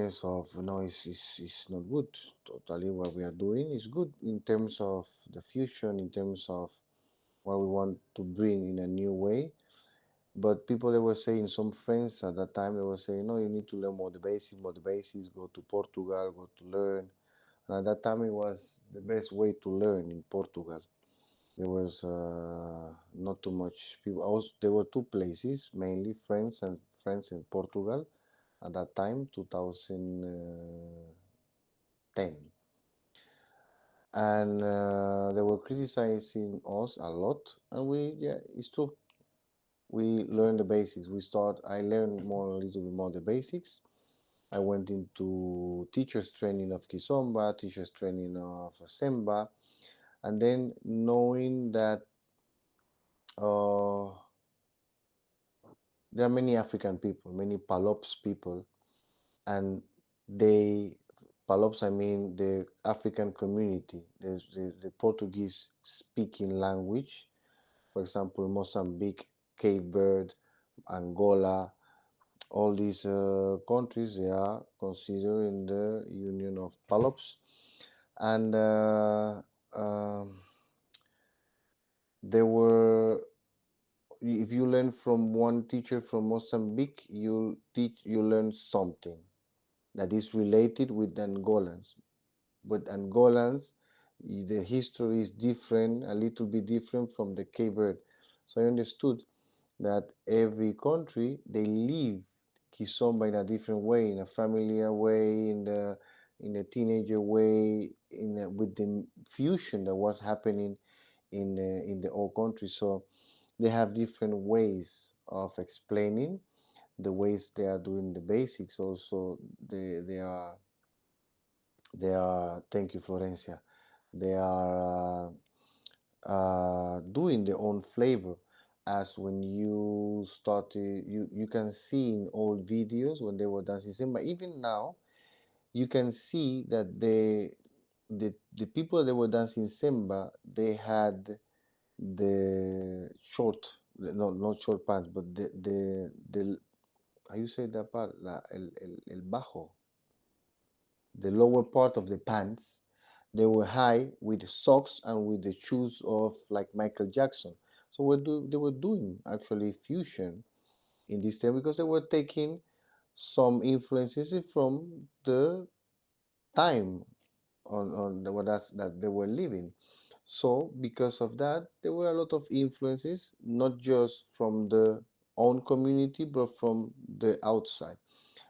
awareness of, it's not good. Totally, what we are doing is good in terms of the fusion, in terms of what we want to bring in a new way. But people, they were saying, some friends at that time, they were saying, no, you need to learn more the basics, go to Portugal, go to learn. And at that time, it was the best way to learn in Portugal. There was not too much people. Also, there were two places, mainly France and Portugal at that time, 2010. And they were criticizing us a lot. And yeah, it's true. We learned the basics. I learned a little bit more the basics. I went into teachers training of Kizomba, teachers training of Semba, and then knowing that uh, there are many African people, many Palops people, and they, Palops, I mean the African community, there's the Portuguese speaking language, for example, Mozambique, Cape Verde, Angola, all these countries, they are considered in the Union of Palops, and they were, if you learn from one teacher from Mozambique, you learn something that is related with Angolans. But Angolans, the history is different, a little bit different from the Cape Verde. So I understood that every country, they live Kizomba in a different way, in a familiar way, in a teenager way, with the fusion that was happening in the old country. So they have different ways of explaining, the ways they are doing the basics. Also, they are. Thank you, Florencia. They are doing their own flavor. As when you started, you can see in old videos when they were dancing Simba. Even now, you can see that the people that were dancing Simba, they had the short, no, not short pants, but the how you say that part, el bajo, the lower part of the pants. They were high with socks and with the shoes of like Michael Jackson. So they were doing actually fusion in this time, because they were taking some influences from the time on that they were living. So because of that, there were a lot of influences, not just from the own community, but from the outside.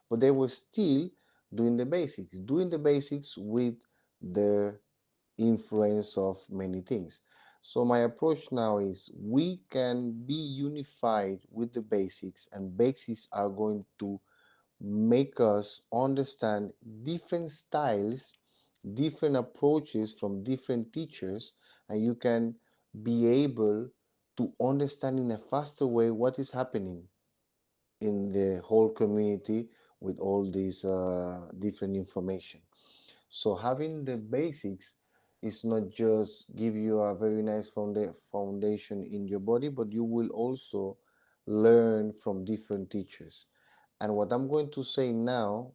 But they were still doing the basics with the influence of many things. So my approach now is, we can be unified with the basics, and basics are going to make us understand different styles, different approaches from different teachers, and you can be able to understand in a faster way what is happening in the whole community with all these different information. So having the basics is not just give you a very nice foundation in your body, but you will also learn from different teachers. And what I'm going to say now,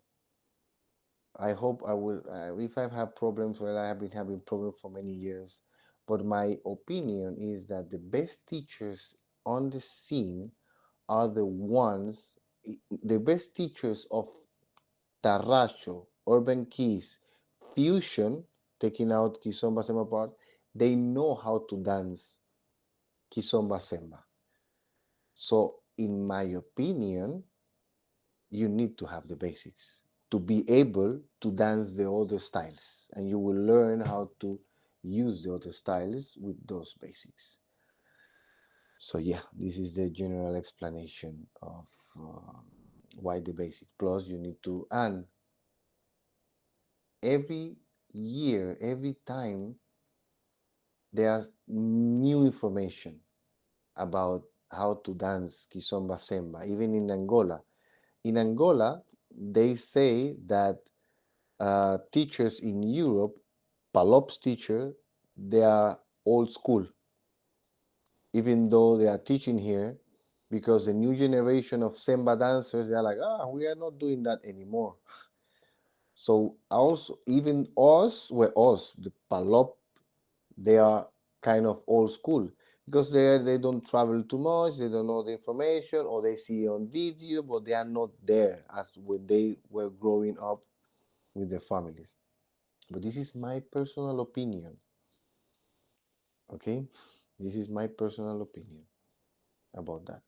I hope I will, if I've had problems, well, I have been having problems for many years, but my opinion is that the best teachers on the scene are the ones, the best teachers of Tarracho, Urban Keys, Fusion, taking out Kizomba Semba part, they know how to dance Kizomba Semba. So, in my opinion, you need to have the basics to be able to dance the other styles, and you will learn how to use the other styles with those basics. So yeah, this is the general explanation of why the basic. Plus, you need to, and every year, every time, there's new information about how to dance Kizomba Semba, even in Angola. In Angola, they say that teachers in Europe, Palop's teacher, they are old school, even though they are teaching here, because the new generation of Semba dancers, they're like, we are not doing that anymore. So also even us, well, us, the Palop, they are kind of old school because they don't travel too much, they don't know the information, or they see on video, but they are not there as when they were growing up with their families. But this is my personal opinion, okay? This is my personal opinion about that.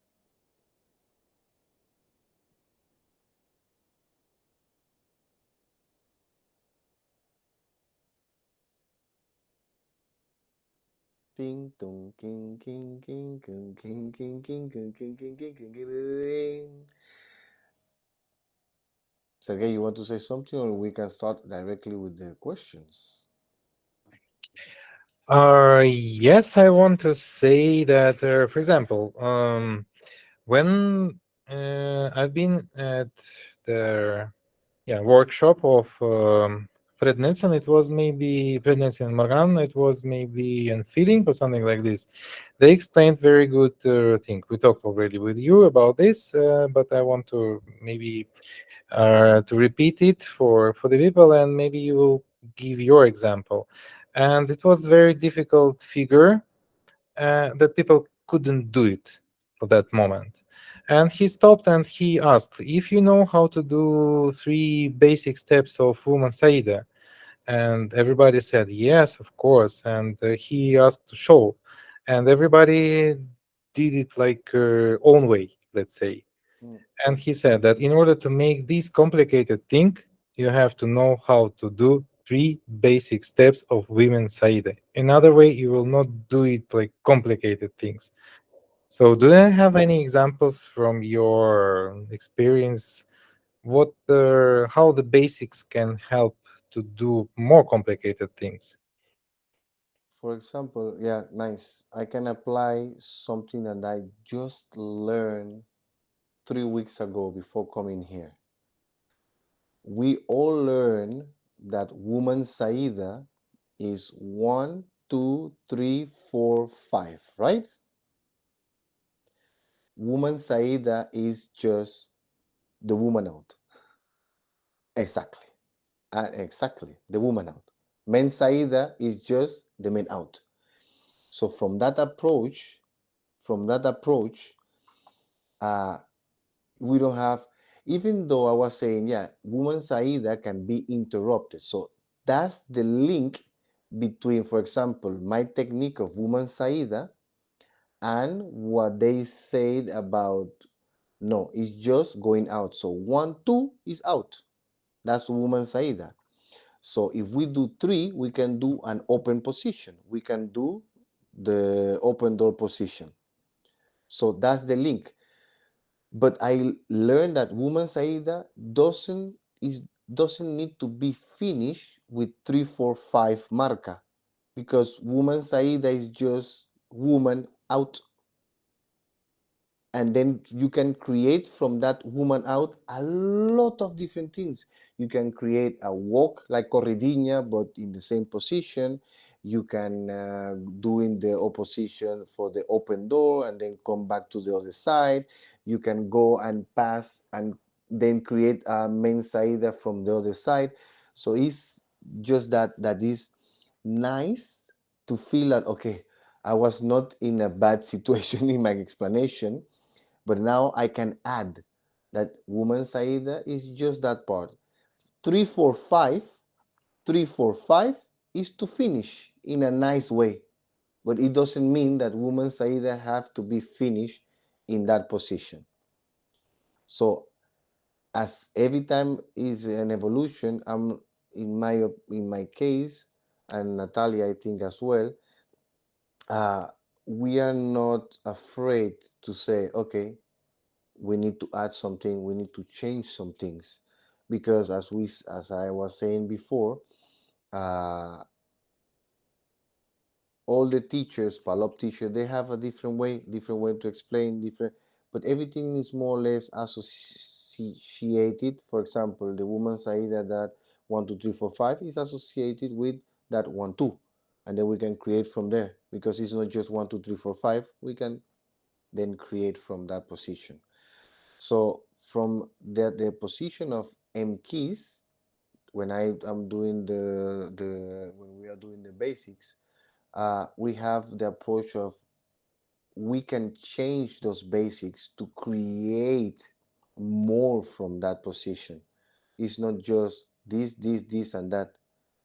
Ding dong king king king king king king king king king king king king king. Sergey, you want to say something, or we can start directly with the questions? Yes, I want to say that, for example, when I've been at the workshop of Fred Nelson, it was maybe Fred Nelson and Morgan, it was maybe on feeling or something like this. They explained very good thing. We talked already with you about this, but I want to maybe to repeat it for the people, and maybe you will give your example. And it was very difficult figure that people couldn't do it for that moment. And he stopped and he asked, if you know how to do three basic steps of Woman Saida, and everybody said yes, of course. And he asked to show, and everybody did it like own way, let's say. Mm. And he said that in order to make this complicated thing, you have to know how to do three basic steps of women Saide. Another way, you will not do it like complicated things. So, do you have any examples from your experience? How the basics can help to do more complicated things? For example, yeah, nice. I can apply something that I just learned 3 weeks ago before coming here. We all learn that woman Saida is 1, 2, 3, 4, 5, right? Woman Saida is just the woman out. Exactly. Exactly. The woman out. Men Saida is just the men out. So from that approach, uh, we don't have, even though I was saying, yeah, woman Saida can be interrupted. So that's the link between, for example, my technique of woman Saida and what they said about no, it's just going out. So 1, 2 is out. That's woman Saida. So if we do 3, we can do an open position. We can do the open door position. So that's the link. But I learned that woman Saida doesn't need to be finished with 3, 4, 5 marca, because woman Saida is just woman out, and then you can create from that woman out a lot of different things. You can create a walk like corridinha but in the same position. You can do in the opposition for the open door and then come back to the other side. You can go and pass and then create a main saida from the other side. So it's just that is nice to feel that, okay, I was not in a bad situation in my explanation, but now I can add that woman Saida is just that part. 3, 4, 5, 3, 4, 5 is to finish in a nice way, but it doesn't mean that woman Saida have to be finished in that position. So as every time is an evolution, I'm in my case, and Natalia, I think as well, uh, we are not afraid to say, okay, we need to add something, we need to change some things, because as I was saying before, uh, all the teachers, palop teachers, they have a different way to explain different, but everything is more or less associated. For example, the woman saida that 1, 2, 3, 4, 5 is associated with that 1, 2, and then we can create from there, because it's not just 1, 2, 3, 4, 5. We can then create from that position. So from the position of Mkiz, when I am doing the when we are doing the basics, we have the approach of we can change those basics to create more from that position. It's not just this, and that,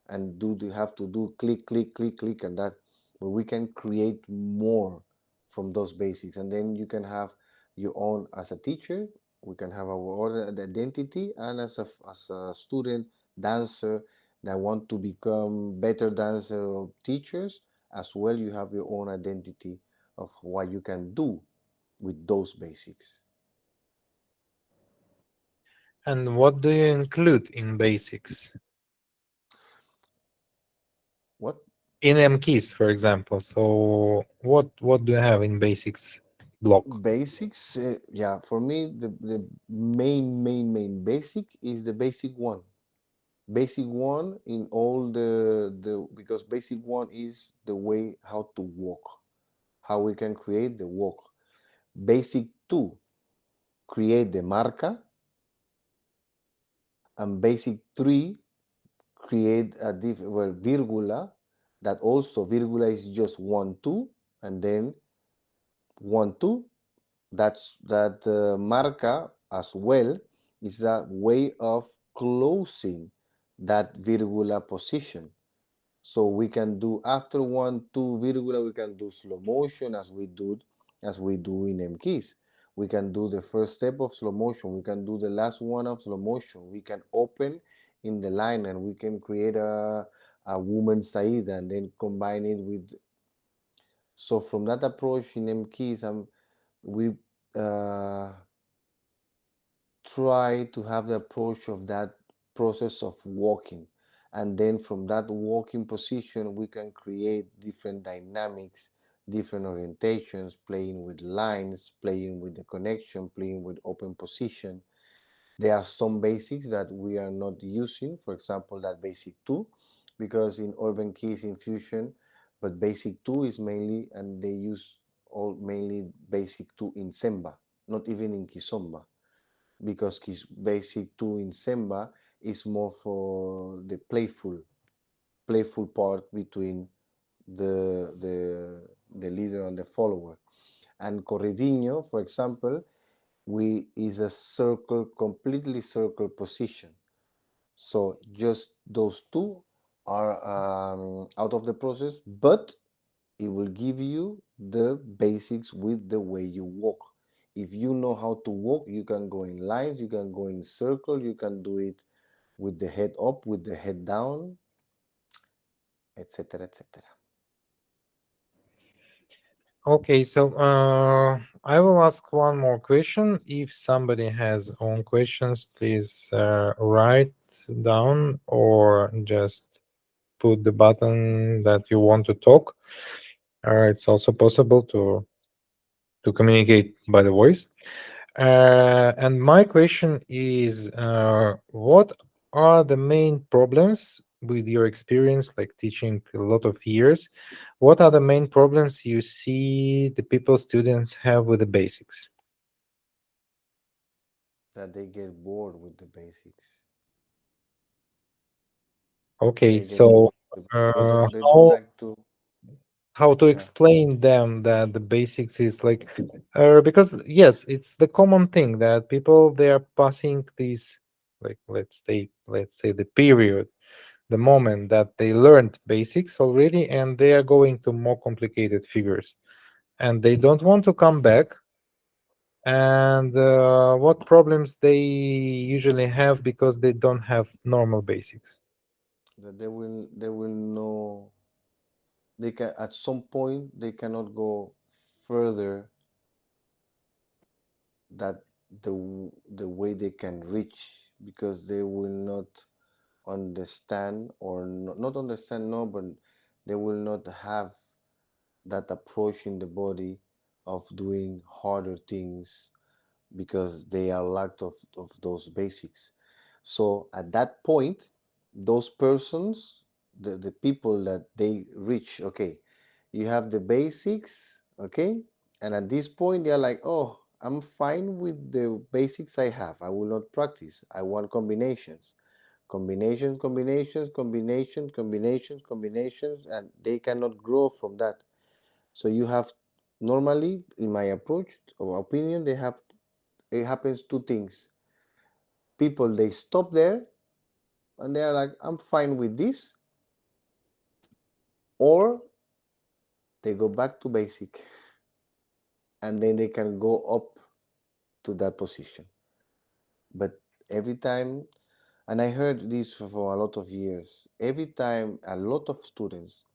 and do they have to do click, click, click, click, and that, but we can create more from those basics, and then you can have your own as a teacher. We can have our own identity, and as a student dancer that want to become better dancer or teachers as well, you have your own identity of what you can do with those basics. And what do you include in basics? What In Mkiz, for example. So what do you have in basics block? basics? Yeah, for me, the main basic is the basic one. Basic one in all the because basic one is the way how to walk, how we can create the walk. Basic two, create the marca, and basic three, create a different well virgula. That also virgula is just 1 2, and then 1 2. That marca as well is a way of closing that virgula position. So we can do after 1 2 virgula, we can do slow motion as we do in Mkiz. We can do the first step of slow motion. We can do the last one of slow motion. We can open in the line, and we can create a woman saida and then combine it with. So from that approach in Mkiz, we uh, try to have the approach of that process of walking, and then from that walking position we can create different dynamics, different orientations, playing with lines, playing with the connection, playing with open position. There are some basics that we are not using, for example that basic 2, because in urban keys in fusion, but basic 2 is mainly, and they use all mainly basic 2 in semba, not even in kizomba, because basic 2 in Semba is more for the playful part between the leader and the follower. And corridinho, for example, we is a circle, completely circle position. So just those two are out of the process, but it will give you the basics with the way you walk. If you know how to walk, you can go in lines, you can go in circle, you can do it with the head up, with the head down, etc., etc. Okay, so I will ask one more question. If somebody has own questions, please write down or just put the button that you want to talk. It's also possible to communicate by the voice. And my question is, what are the main problems with your experience, like teaching a lot of years? What are the main problems you see the people students have with the basics? That they get bored with the basics. Okay, They get so bored. They don't how like to. to Yeah, explain them that the basics is like, because yes, it's the common thing that people they are passing these, like let's say the period, the moment that they learned basics already, and they are going to more complicated figures, and they don't want to come back. And what problems they usually have because they don't have normal basics. that they will know. They can at some point they cannot go further that the way they can reach, because they will not understand, or not understand, no, but they will not have that approach in the body of doing harder things, because they are lacked of those basics. So at that point, those persons, the people that they reach, okay, you have the basics, okay, and at this point they're like, oh, I'm fine with the basics I have, I will not practice, I want combinations. combinations, combinations, combinations, combinations, combinations, and they cannot grow from that. So you have, normally in my approach or opinion, they have, it happens two things. People, they stop there and they are like, I'm fine with this, or they go back to basic and then they can go up to that position. But every time, and I heard this for a lot of years, every time a lot of students,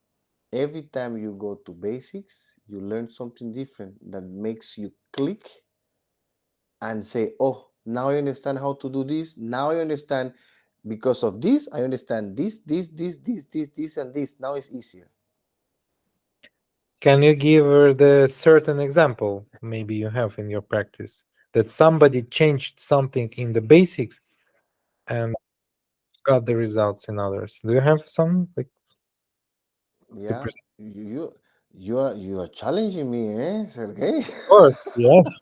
every time you go to basics, you learn something different that makes you click and say, oh, now I understand how to do this. Now I understand, because of this, I understand this, and this. Now it's easier. Can you give her the certain example maybe you have in your practice that somebody changed something in the basics and got the results in others? Do you have some like to Yeah, present? you are challenging me, Sergey? Of course, yes.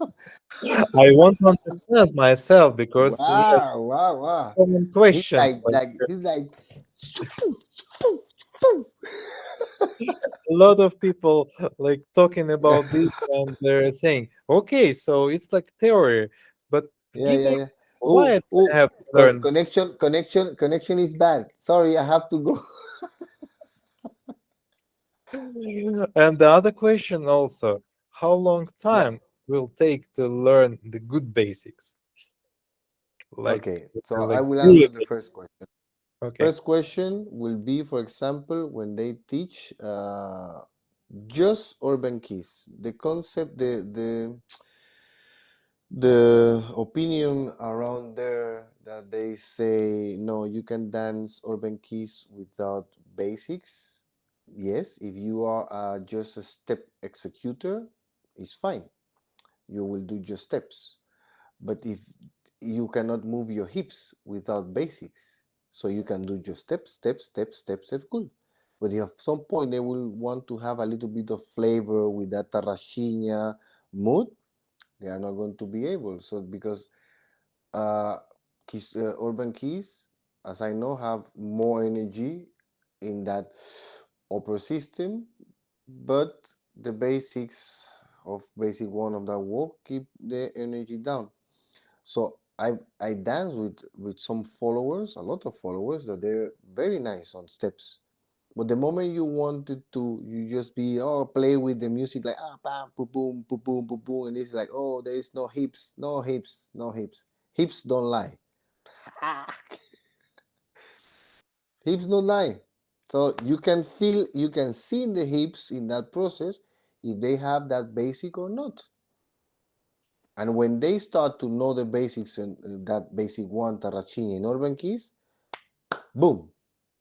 I want to understand myself because yes, Wow, wow, wow. common He's question. like he's like A lot of people like talking about this and they're saying, okay, so it's like theory, but yeah, give yeah, me yeah. example. Why Oh, do I oh, have to learn? connection is bad. Sorry, I have to go. And the other question also, how long Yeah. time will take to learn the good basics? Like, Okay. So I like will really answer the basic. first question. Okay. First question will be, for example, when they teach just urban keys. The concept, the opinion around there that they say no, you can dance urban keys without basics. Yes, if you are just a step executor, it's fine. You will do just steps. But if you cannot move your hips without basics, so you can do just steps, steps, steps, steps, steps, cool. But if at some point they will want to have a little bit of flavor with that tarraxinha mood, they are not going to be able. So because uh, urban keys, as I know, have more energy in that upper system, but the basics of basic one of that walk keep the energy down. So I dance with some followers, a lot of followers that they're very nice on steps. But the moment you wanted to, you just be play with the music like bam, boom, boom, boom, boom, boom, boom, and it's like there is no hips, no hips, no hips. Hips don't lie. Hips don't lie. So you can feel, you can see in the hips in that process if they have that basic or not. And when they start to know the basics and that basic one, Tarracini and urban keys, boom.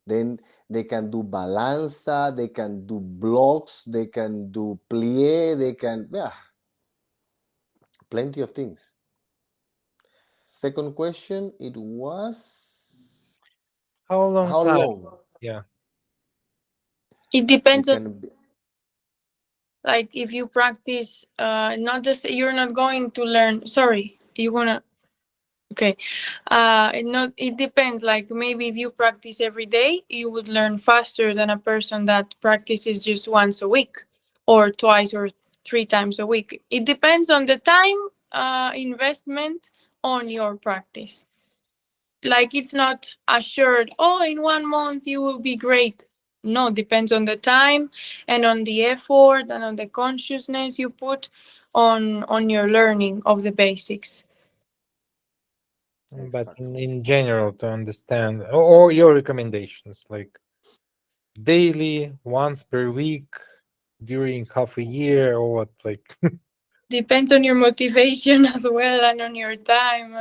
Then they can do balanza, they can do blocks, they can do plie, they can, yeah, plenty of things. Second question, it was How long how time? long Yeah. It it depends on, can be. like, if you practice, not just, you're not going to learn. Sorry, you wanna. Okay, it depends. Like, maybe if you practice every day, you would learn faster than a person that practices just once a week, or twice or three times a week. It depends on the time investment on your practice. Like, it's not assured, oh, in 1 month you will be great. No, depends on the time and on the effort and on the consciousness you put on your learning of the basics. But Exactly. in general, to understand, or your recommendations, like daily, once per week, during half a year, or what, like Depends on your motivation as well and on your time.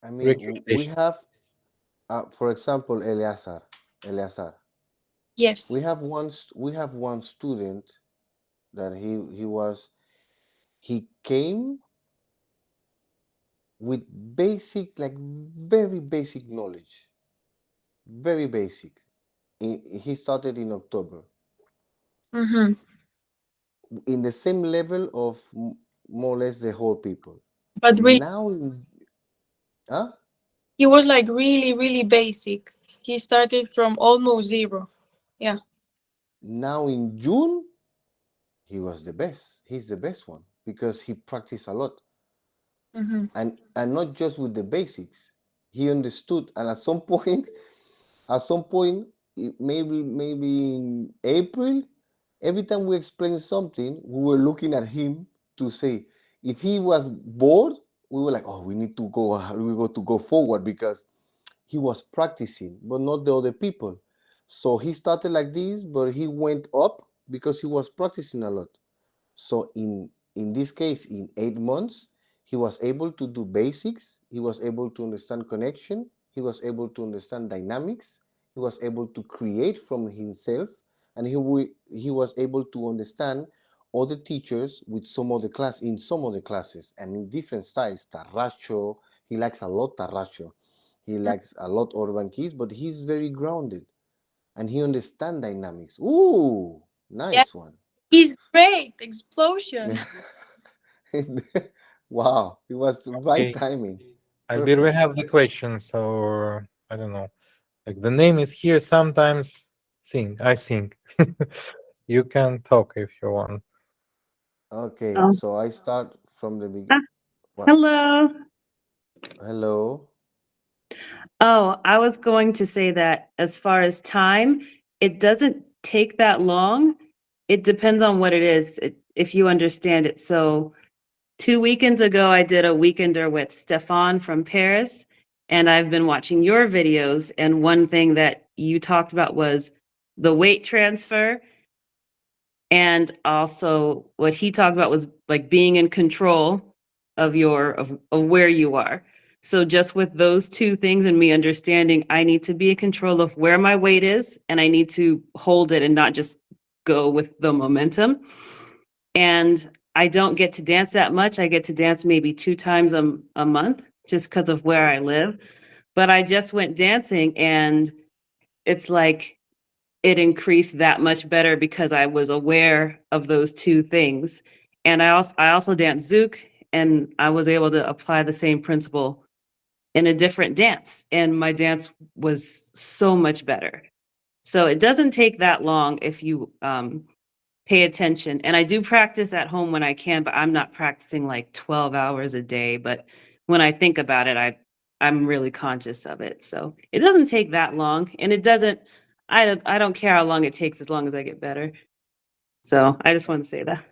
I mean, we recommendation. have, for example, Eleazar. Yes. We have one student that he came with basic, like very basic knowledge, very basic. He started in October, Mm-hmm. in the same level of more or less the whole people. But really, Now, huh? He was like really, really basic. He started from almost zero. Yeah. Now in June, he was the best. He's the best one because he practiced a lot, Mm-hmm. and not just with the basics. He understood, and at some point, at some point, maybe in April, every time we explained something, we were looking at him to say if he was bored, we were like, oh, we need to go, we got to go forward because he was practicing, but not the other people. So he started like this, but he went up because he was practicing a lot. So in this case, in 8 months, he was able to do basics. He was able to understand connection. He was able to understand dynamics. He was able to create from himself, and he was able to understand other teachers with some other class in some other classes and in different styles. Tarracho, he likes a lot Tarracho. He likes a lot urban keys, but he's very grounded and he understands dynamics. Ooh, Yeah. nice one. He's great. Explosion. Wow, it was the right Okay, timing. I believe we Perfect. have the questions, or I don't know. Like the name is here. Sometimes sing. I sing. You can talk if you want. Okay, Oh, so I start from the beginning. ah, What? hello. Hello. Oh, I was going to say that as far as time, it doesn't take that long. It depends on what it is, if you understand it. So, 2 weekends ago, I did a weekender with Stefan from Paris, and I've been watching your videos. And one thing that you talked about was the weight transfer. And also what he talked about was like being in control of of where you are. So just with those two things and me understanding I need to be in control of where my weight is and I need to hold it and not just go with the momentum. And I don't get to dance that much. I get to dance maybe 2 times a month just because of where I live. But I just went dancing and it's like it increased that much better because I was aware of those two things. And I also dance Zouk and I was able to apply the same principle in a different dance and my dance was so much better. So it doesn't take that long if you pay attention. And I do practice at home when I can, but I'm not practicing like 12 hours a day, but when I think about it, I'm really conscious of it. So it doesn't take that long and it doesn't I don't care how long it takes as long as I get better. So I just want to say that.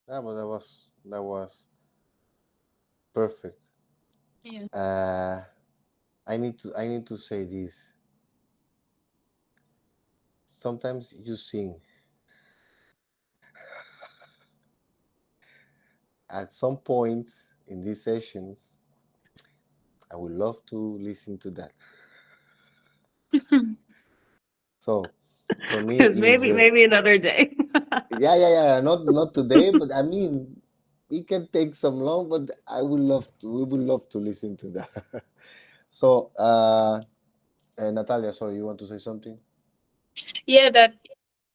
That was perfect. Yeah. Uh, I need to say this. Sometimes you sing. At some point in these sessions, I would love to listen to that. So for me is Maybe another day. yeah. Not today, but I mean, it can take some long, but I would love to. We would love to listen to that. So, Natalia, sorry, you want to say something? Yeah, that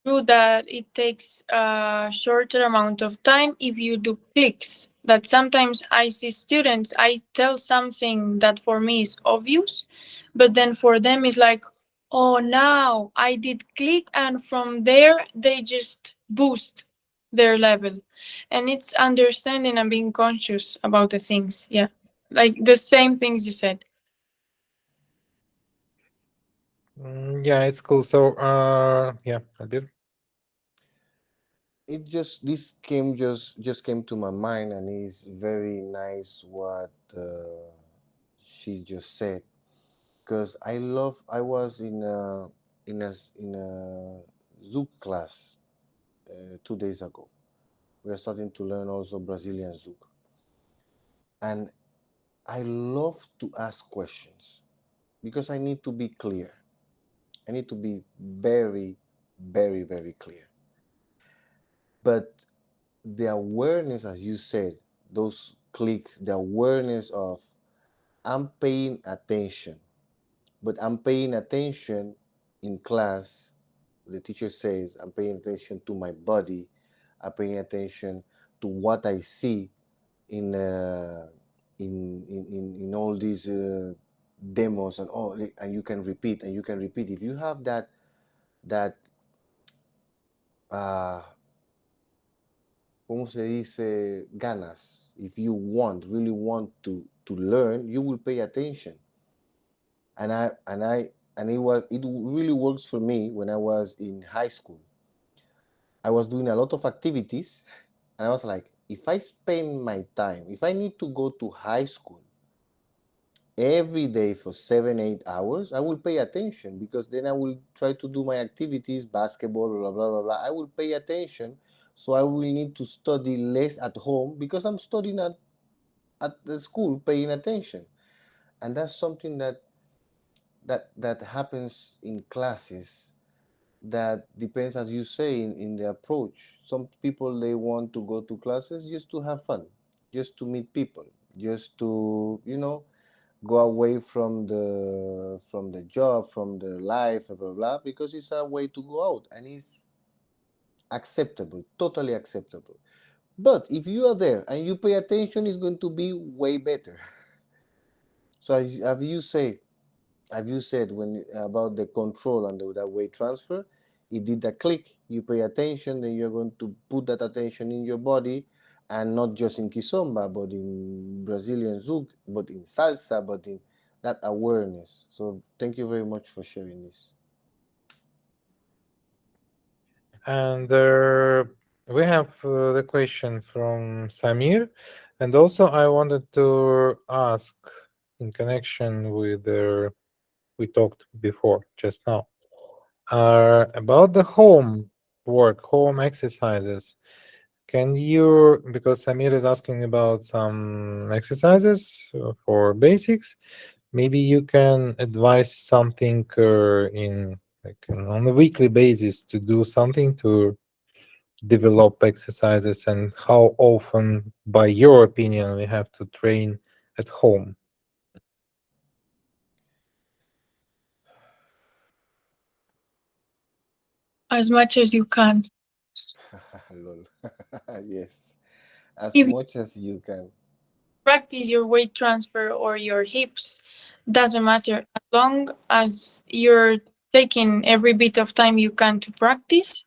true that it takes a shorter amount of time if you do clicks. That sometimes I see students, I tell something that for me is obvious, but then for them it's like, oh, now I did click, and from there they just boost their level. And it's understanding and being conscious about the things. Yeah. Like the same things you said. Yeah, it's cool. So, yeah, I did. It just this came just came to my mind, and it's very nice what she just said because I love. I was in a Zouk class 2 days ago. We are starting to learn also Brazilian Zouk, and I love to ask questions because I need to be clear. I need to be very, very, very clear. But the awareness, as you said, those clicks, the awareness of I'm paying attention, but I'm paying attention in class. The teacher says I'm paying attention to my body. I'm paying attention to what I see in in all these demos and all, and you can repeat and you can repeat. If you have that uh ¿cómo se dice? Ganas. If you really want to learn, you will pay attention. And it really works for me when I was in high school. I was doing a lot of activities, and I was like, if I spend my time, if I need to go to high school every day for 7, 8 hours, I will pay attention, because then I will try to do my activities, basketball, blah blah blah blah. I will pay attention, so I will need to study less at home because I'm studying at the school, paying attention. And that's something that happens in classes, that depends, as you say, in the approach. Some people, they want to go to classes just to have fun, just to meet people, just to go away from the job, from their life, blah blah blah, because it's a way to go out, and it's acceptable, totally acceptable. But if you are there and you pay attention, it's going to be way better. So have you said when about the control and that weight transfer, it did a click, you pay attention, then you're going to put that attention in your body, and not just in kizomba, but in Brazilian zouk, but in salsa, but in that awareness. So thank you very much for sharing this. And we have the question from Samir. And also, I wanted to ask, in connection with we talked before just now, about the home work, home exercises. Can you, because Samir is asking about some exercises for basics, maybe you can advise something in like on a weekly basis to do something to develop exercises, and how often, by your opinion, we have to train at home? As much as you can. Lol. Yes, as If you much as you can. practice your weight transfer or your hips, doesn't matter. As long as you're taking every bit of time you can to practice,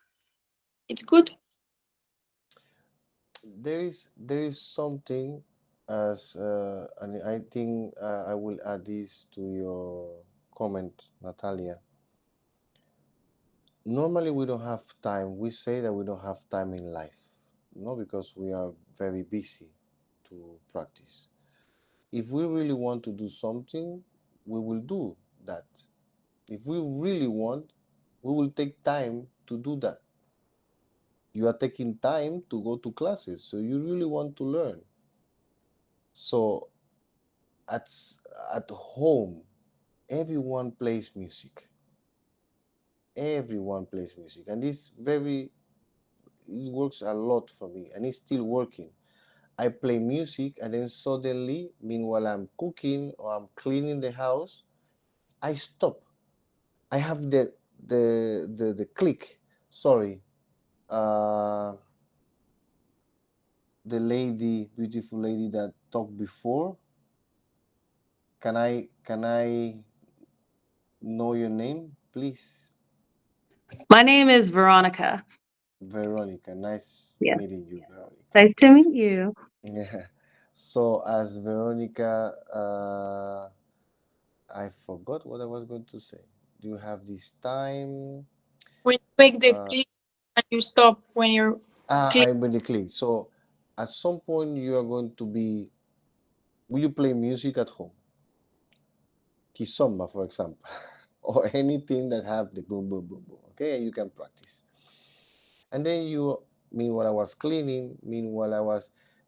it's good. There is something, and I think I will add this to your comment, Natalia. Normally, we don't have time. We say that we don't have time in life, no, because we are very busy to practice. If we really want to do something, we will do that. If we really want, we will take time to do that. You are taking time to go to classes, so you really want to learn. So at at home, everyone plays music. Everyone plays music, and it works a lot for me, and it's still working. I play music, and then suddenly, meanwhile I'm cooking or I'm cleaning the house, I stop. I have the click. Sorry, uh, the lady, beautiful lady that talked before. Can I know your name, please? My name is Veronica. Veronica. Nice Yeah. meeting you, Veronica. Nice to meet you. Yeah. So as Veronica, I forgot what I was going to say. Do you have this time? When you make the Uh, click and you stop when you're click, I really click. So at some point you are going to be. Will you play music at home? Kizomba, for example, or anything that have the boom, boom, boom, boom. Okay, and you can practice. And then meanwhile I was cleaning,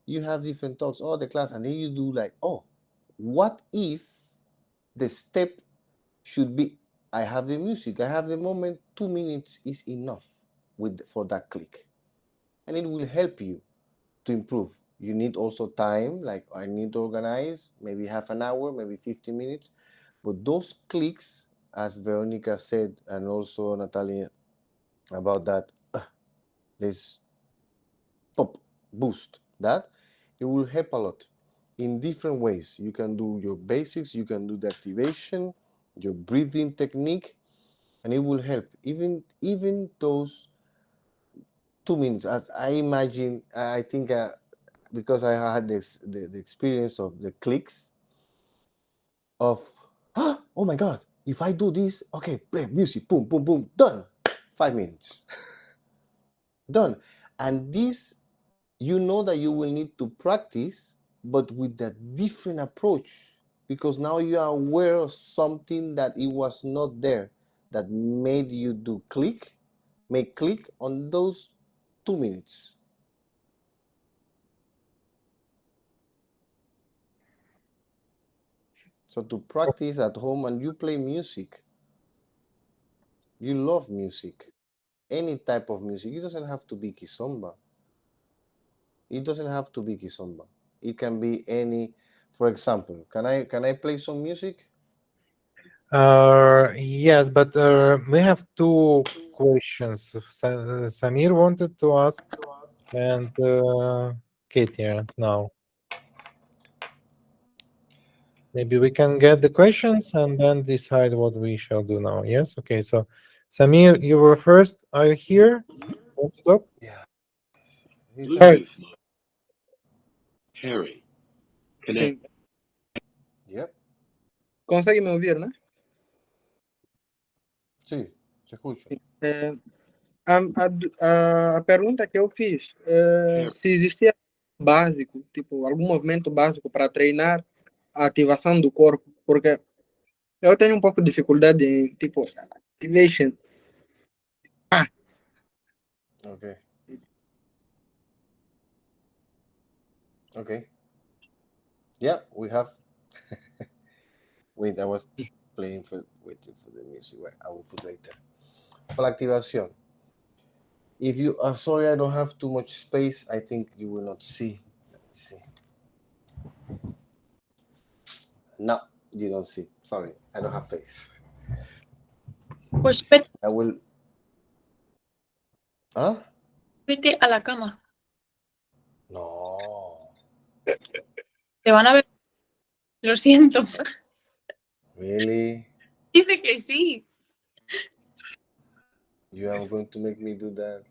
you have different talks, oh, the class, and then you do like, oh, what if the step should be, I have the music, I have the moment, 2 minutes is enough for that click, and it will help you to improve. You need also time, like I need to organize, maybe half an hour, maybe 15 minutes, but those clicks, as Veronica said, and also Natalia, about that, this pop boost, that it will help a lot. in different ways. You can do your basics, you can do the activation, your breathing technique, and it will help. Even those 2 minutes, as I imagine, I think because I had the experience of the clicks of, oh my God, if I do this, okay, play music, boom, boom, boom, done. 5 minutes, done. And this, you know that you will need to practice, but with a different approach, because now you are aware of something that it was not there, that made you do make click on those 2 minutes. So to practice at home, and you play music, you love music, any type of music. It doesn't have to be kizomba. It doesn't have to be kizomba. It can be any. For example, can I play some music? Yes, but we have two questions. Samir wanted to ask, and Katie now. Maybe we can get the questions and then decide what we shall do now. Yes? Okay, so Samir, you were first. Are you here? Want to talk? Yeah. Hey, Harry, sim. Yep. Consegue me ouvir, né? Sí, te escucho. É, a pergunta que eu fiz, se existia básico, tipo, algum movimento básico para treinar a ativação do corpo, porque eu tenho um pouco de dificuldade em, tipo, activation. Okay. Okay. Yeah, we have. Wait, I was waiting for the music. Wait, I will put later. For activation. If you are sorry, I don't have too much space. I think you will not see. Let's see. No, you don't see. Sorry, I don't have face. Pues vete, I will. Huh? vete a la cama. No. Te van a ver. Lo siento. Really? Dice que sí. You are going to make me do that?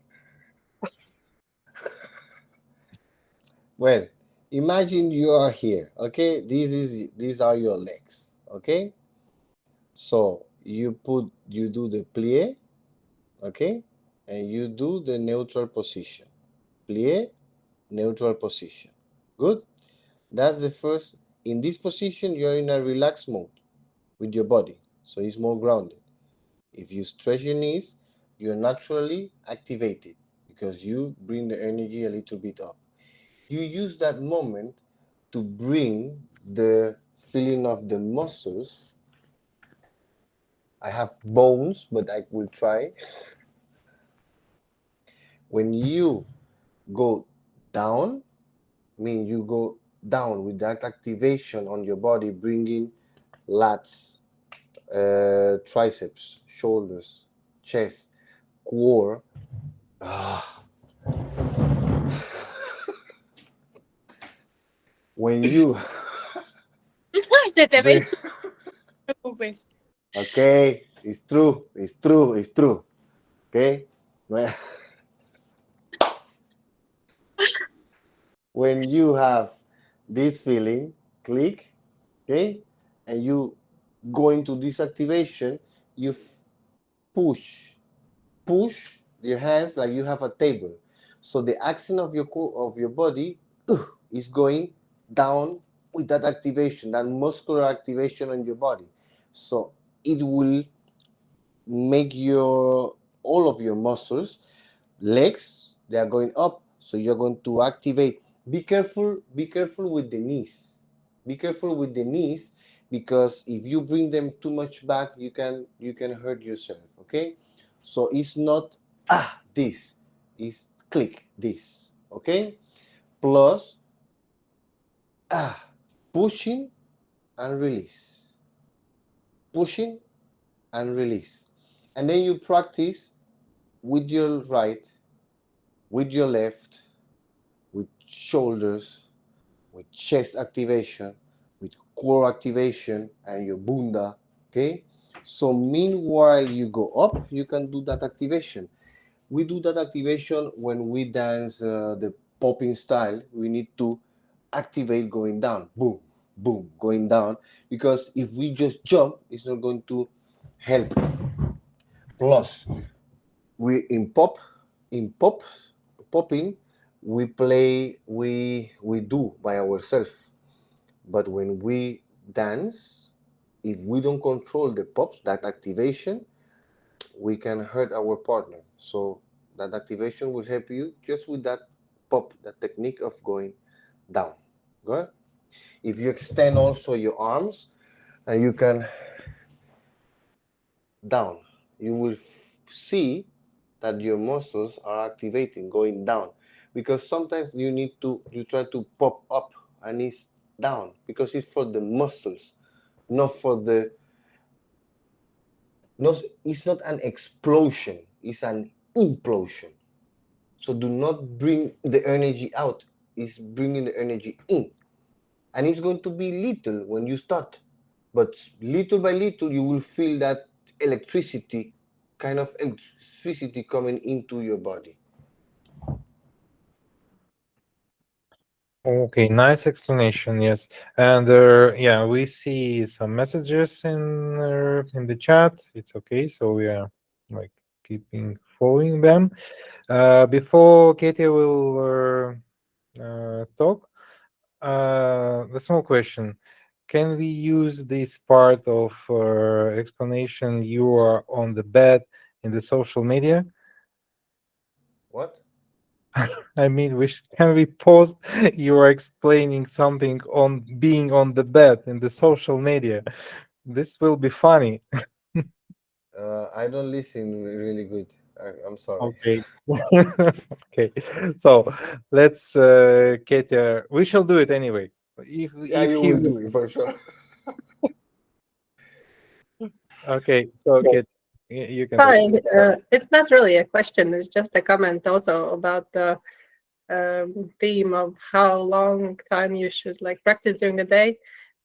Well, imagine you are here. Okay, these are your legs. Okay, so you do the plie. Okay, and you do the neutral position. Plie, neutral position. Good. That's the first. In this position, you're in a relaxed mode with your body, so it's more grounded. If you stretch your knees, you're naturally activated because you bring the energy a little bit up. You use that moment to bring the feeling of the muscles. I have bones, but I will try. When you go down, mean you go down with that activation on your body, bringing lats, triceps, shoulders, chest, core. When you Se te ve, no te preocupes. okay, it's true. Okay, when you have this feeling, click, okay, and you go into this activation, you push your hands like you have a table. So the action of your body is going down with that activation, that muscular activation on your body. So it will make your all of your muscles, legs, they are going up. So you're going to activate. Be careful with the knees. Be careful with the knees, because if you bring them too much back, you can hurt yourself. Okay, so it's not this, is click this. Okay, plus pushing and release, pushing and release, and then you practice with your right, with your left, with shoulders, with chest activation, with core activation, and your bunda. Okay. So meanwhile you go up, you can do that activation. We do that activation when we dance the popping style. We need to activate going down, boom, boom, going down, because if we just jump, it's not going to help. Plus, we in popping, we play, we do by ourselves. But when we dance, if we don't control the pops, that activation, we can hurt our partner. So that activation will help you just with that pop, that technique of going down. Good. If you extend also your arms and you can down, you will see that your muscles are activating, going down. Because sometimes you try to pop up and it's down because it's for the muscles, not for the, no, it's not an explosion, it's an implosion. So do not bring the energy out, it's bringing the energy in. And it's going to be little when you start. But little by little, you will feel that electricity, kind of electricity coming into your body. Okay, nice explanation. Yes, and yeah, we see some messages in the chat. It's okay, so we are like keeping following them. Before Katie will talk, the small question: can we use this part of explanation? You are on the bed in the social media. What? I mean, can we post you are explaining something on being on the bed in the social media? This will be funny. I don't listen really good. I'm sorry. Okay. Okay. So let's Katia. We shall do it anyway. Yeah, If you he will do it for sure. okay, so Okay. Kate, you can talk. Hi. It's not really a question. It's just a comment also about the theme of how long time you should like practice during the day.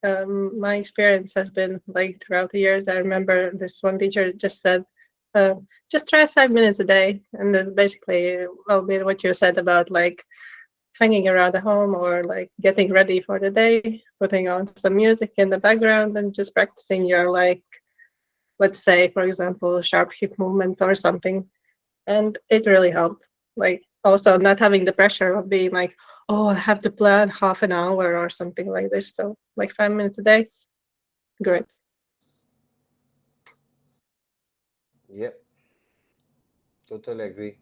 My experience has been like throughout the years. I remember this one teacher just said, uh, just try 5 minutes a day, and then basically, well, with what you said about like hanging around the home or like getting ready for the day, putting on some music in the background, and just practicing your like, let's say, for example, sharp hip movements or something. And it really helped. Like also not having the pressure of being like, oh, I have to plan half an hour or something like this. So like 5 minutes a day, great. Yep, totally agree.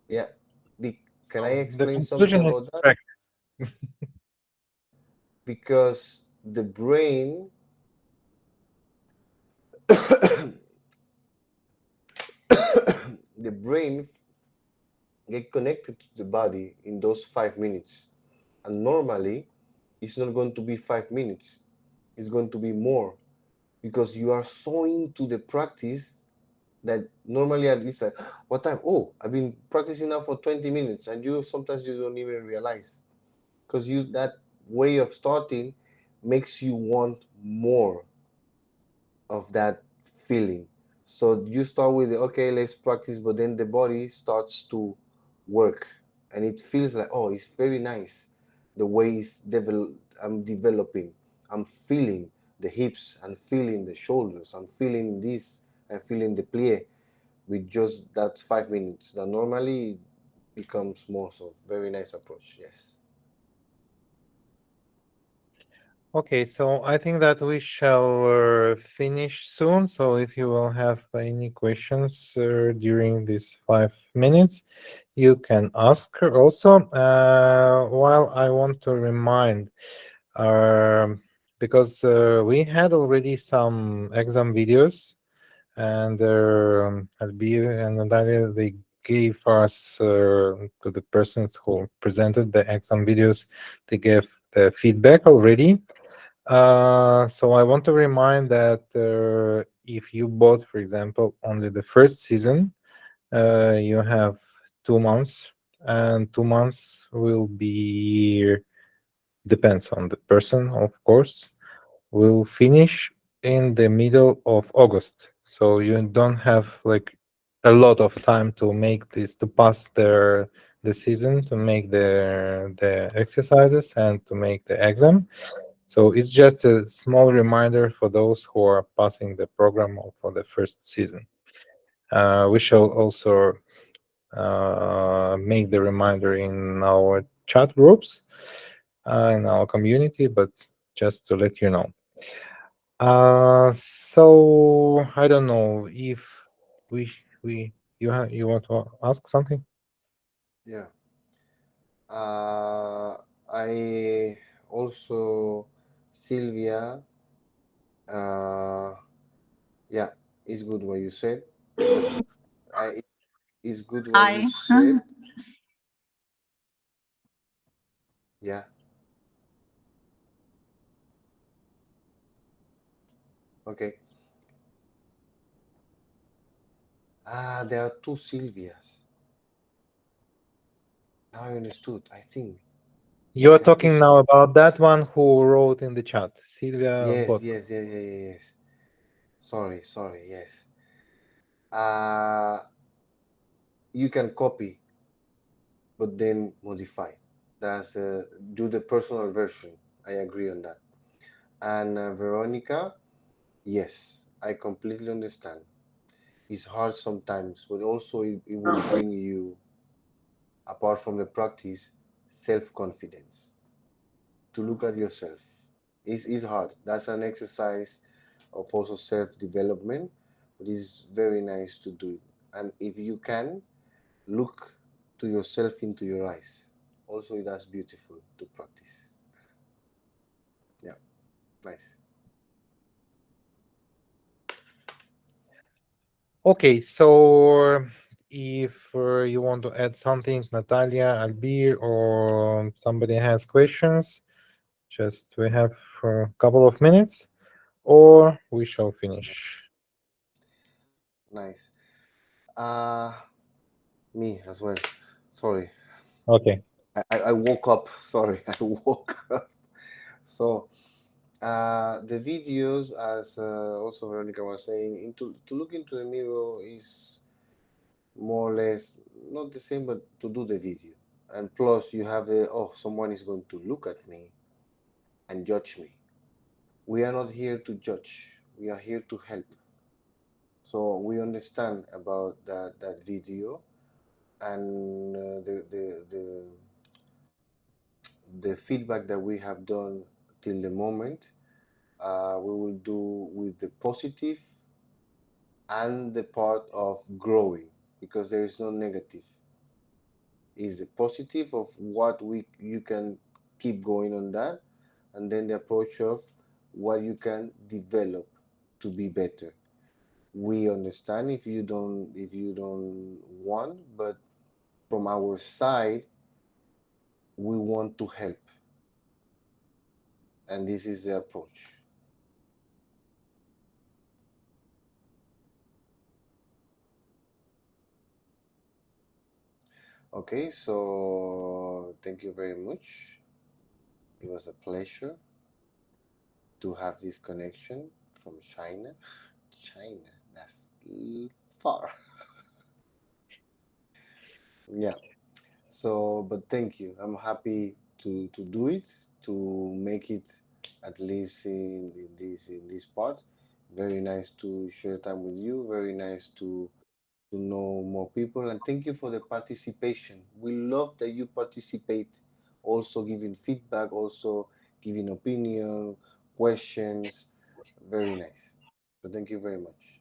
Yeah. Can I So the explain something conclusion is about that? practice. Because the brain, the brain get connected to the body in those 5 minutes. And normally, it's not going to be 5 minutes. It's going to be more because you are so into the practice that normally at least like, what time? Oh, I've been practicing now for 20 minutes, and you sometimes you don't even realize because you that way of starting makes you want more of that feeling. So you start with okay, let's practice, but then the body starts to work, and it feels like oh, it's very nice the way I'm developing. I'm feeling the hips, I'm feeling the shoulders, I'm feeling this, I'm feeling the plie with just that 5 minutes. That normally becomes more so very nice approach. Yes. Okay, so I think that we shall finish soon. So if you will have any questions during these 5 minutes, you can ask her also. While I want to remind, because we had already some exam videos, and Albir and Natalia, they gave us to the persons who presented the exam videos, they gave the feedback already. So I want to remind that if you bought, for example, only the first season, you have 2 months and 2 months will be, depends on the person, of course, will finish in the middle of August. So you don't have like a lot of time to make this, to pass the season, to make the exercises and to make the exam. So it's just a small reminder for those who are passing the program for the first season. We shall also make the reminder in our chat groups, in our community, but just to let you know. So I don't know if we you want to ask something? Yeah. I also Sylvia. Uh, yeah, it's good what you said, but I it's good what you I said. Yeah. Okay. There are two Sylvias. Now I understood. I think You are there are two. talking now about that one who wrote in the chat, Sylvia Yes, Bot. yes, yes, yes, yes, yes. Sorry, sorry. Yes. Uh, you can copy, but then modify. That's do the personal version. I agree on that. And Veronica, yes, I completely understand. It's hard sometimes, but also it will bring you, apart from the practice, self-confidence to look at yourself. It's hard. That's an exercise of also self-development, but it's very nice to do it. And if you can, look to yourself into your eyes. Also, that's beautiful to practice. Yeah, nice. Okay, so if you want to add something, Natalia, Albir, or somebody has questions, just we have a couple of minutes, or we shall finish. Nice. Uh, Me as well. Sorry. Okay. I woke up. Sorry, I woke up. So, the videos, as also Veronica was saying, into to look into the mirror is more or less not the same, but to do the video. And plus, you have the, oh, someone is going to look at me and judge me. We are not here to judge. We are here to help. So we understand about that video and the feedback that we have done till the moment. We will do with the positive and the part of growing, because there is no negative. Is the positive of what we you can keep going on that, and then the approach of what you can develop to be better. We understand if you don't want, but from our side we want to help, and this is the approach. Okay, so thank you very much. It was a pleasure to have this connection from China. China, that's far. Yeah. So, but thank you. I'm happy to do it, to make it at least in this part. Very nice to share time with you. Very nice to know more people, and thank you for the participation. We love that you participate, also giving feedback, also giving opinion, questions. Very nice. So thank you very much.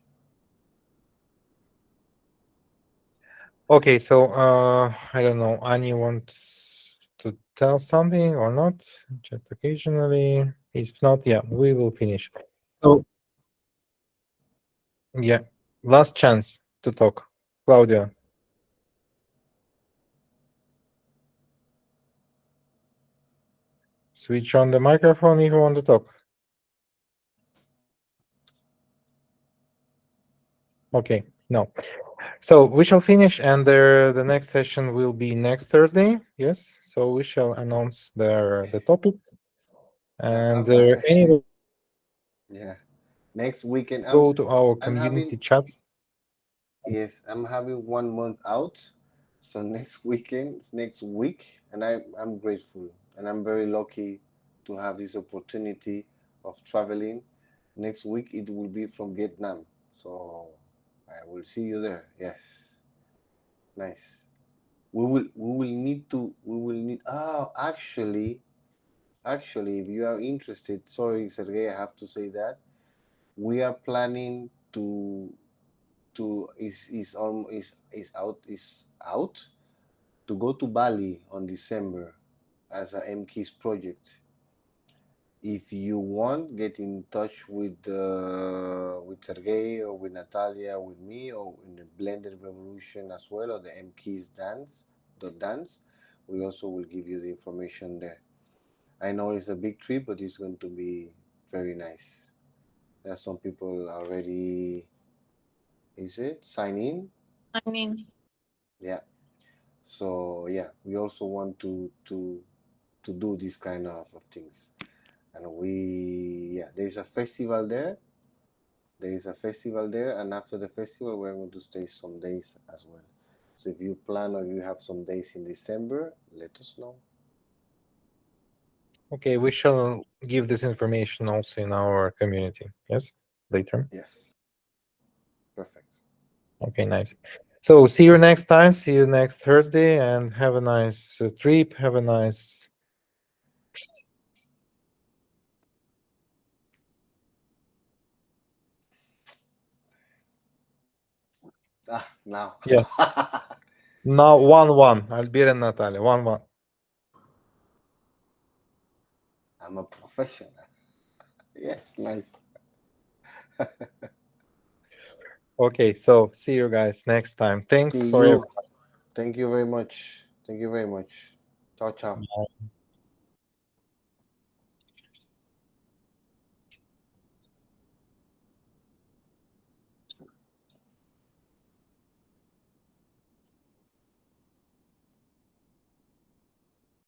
Okay, so I don't know, Annie wants to tell something or not? Just occasionally. If not, yeah, we will finish. So yeah, last chance to talk. Claudia, switch on the microphone if you want to talk. Okay, no. So we shall finish, and the next session will be next Thursday. Yes. So we shall announce the topic, and anyway, yeah. Next weekend, go to our I'm community having chats. yes, I'm having 1 month out. So next weekend, next week, and I'm grateful and I'm very lucky to have this opportunity of traveling. Next week it will be from Vietnam. So I will see you there. Yes. Nice. We will need actually if you are interested, sorry Sergey, I have to say that we are planning to is out to go to Bali on December as a Mkiz project. If you want, get in touch with Sergey or with Natalia, with me, or in the Blended Revolution as well, or the Mkiz dance. We also will give you the information there. I know it's a big trip, but it's going to be very nice. There's some people already, is it sign in? I mean, Yeah. So yeah, we also want to do this kind of things. And there's a festival there. There is a festival there, and after the festival, we're going to stay some days as well. So if you plan or you have some days in December, let us know. Okay, we shall give this information also in our community. Yes, later. Yes, perfect. Okay, nice. So see you next time. See you next Thursday, and have a nice trip. Have a nice. Now. Yeah. Now 1-1. Albir and Natalia. 1-1. I'm a professional. Yes, nice. Okay, so see you guys next time. Thanks See for you. Thank you very much. Thank you very much. Ciao, ciao. everything.